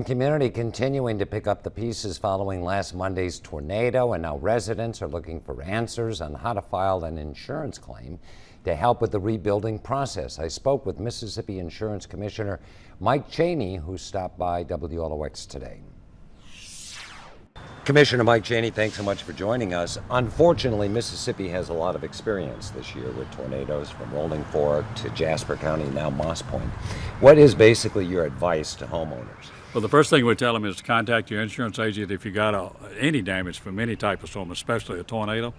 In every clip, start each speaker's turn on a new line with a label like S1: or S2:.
S1: Community continuing to pick up the pieces following last Monday's tornado, and now residents are looking for answers on how to file an insurance claim to help with the rebuilding process. I spoke with Mississippi Insurance Commissioner Mike Chaney, who stopped by WLOX today. Commissioner Mike Chaney, thanks so much for joining us. Unfortunately, Mississippi has a lot of experience this year with tornadoes from Rolling Fork to Jasper County, now Moss Point. What is basically your advice to homeowners?
S2: Well, the first thing we tell them is to contact your insurance agent if you got any damage from any type of storm, especially a tornado.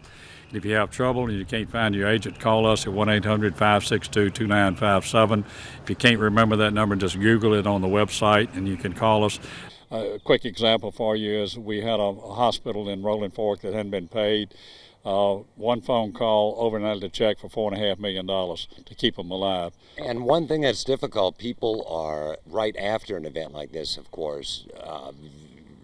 S2: And if you have trouble and you can't find your agent, call us at 1-800-562-2957. If you can't remember that number, just Google it on the website and you can call us. A quick example for you is we had a hospital in Rolling Fork that hadn't been paid. One phone call overnighted a check for $4.5 million to keep them alive.
S1: And one thing that's difficult, people are right after an event like this, of course,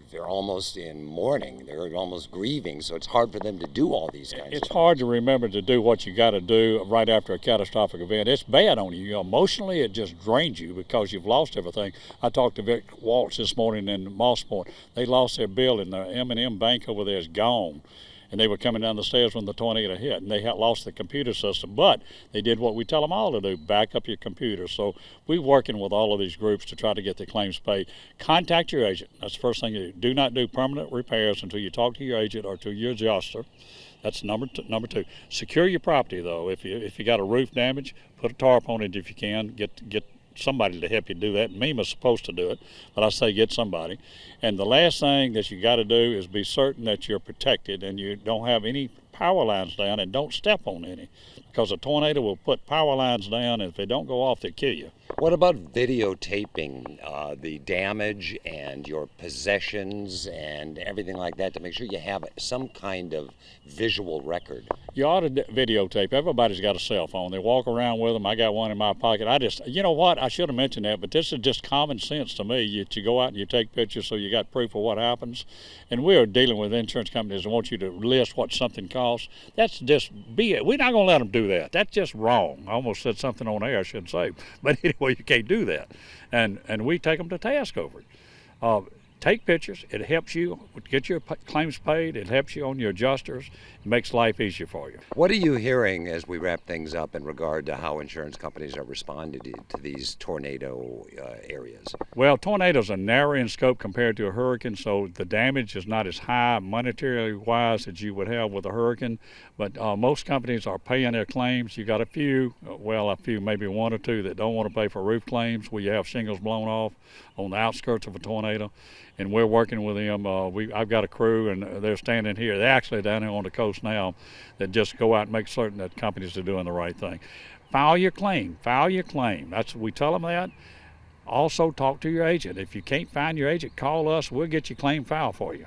S1: they're almost in mourning, they're almost grieving, so it's hard for them to do all these kinds of things.
S2: It's hard to remember to do what you got to do right after a catastrophic event. It's bad on you. Emotionally, it just drains you because you've lost everything. I talked to Vic Waltz this morning in Moss Point. They lost their building. The M&M Bank over there is gone. And they were coming down the stairs when the tornado hit, and they had lost the computer system. But they did what we tell them all to do, back up your computer. So we're working with all of these groups to try to get the claims paid. Contact your agent. That's the first thing you do. Do not do permanent repairs until you talk to your agent or to your adjuster. That's number two. Secure your property, though. If you got a roof damage, put a tarp on it if you can. Get somebody to help you do that. MEMA's supposed to do it, but I say get somebody. And the last thing that you got to do is be certain that you're protected and you don't have any power lines down, and don't step on any, because a tornado will put power lines down, and if they don't go off, they kill you.
S1: What about videotaping the damage and your possessions and everything like that to make sure you have some kind of visual record?
S2: You ought to videotape. Everybody's got a cell phone. They walk around with them. I got one in my pocket. You know what? I should have mentioned that, but this is just common sense to me. You go out and you take pictures so you got proof of what happens. And we are dealing with insurance companies that want you to list what something costs. That's just BS. We're not going to let them do that. That's just wrong. I almost said something on air I shouldn't say. But anyway, you can't do that. And we take them to task over it. Take pictures. It helps you get your claims paid. It helps you on your adjusters. It makes life easier for you.
S1: What are you hearing as we wrap things up in regard to how insurance companies are responding to these tornado areas?
S2: Well, tornadoes are narrow in scope compared to a hurricane, so the damage is not as high monetarily wise as you would have with a hurricane. But most companies are paying their claims. You got a few, maybe one or two that don't want to pay for roof claims where you have shingles blown off on the outskirts of a tornado. And we're working with them. I've got a crew, and they're standing here. They're actually down here on the coast now that just go out and make certain that companies are doing the right thing. File your claim. File your claim. We tell them that. Also, talk to your agent. If you can't find your agent, call us. We'll get your claim filed for you.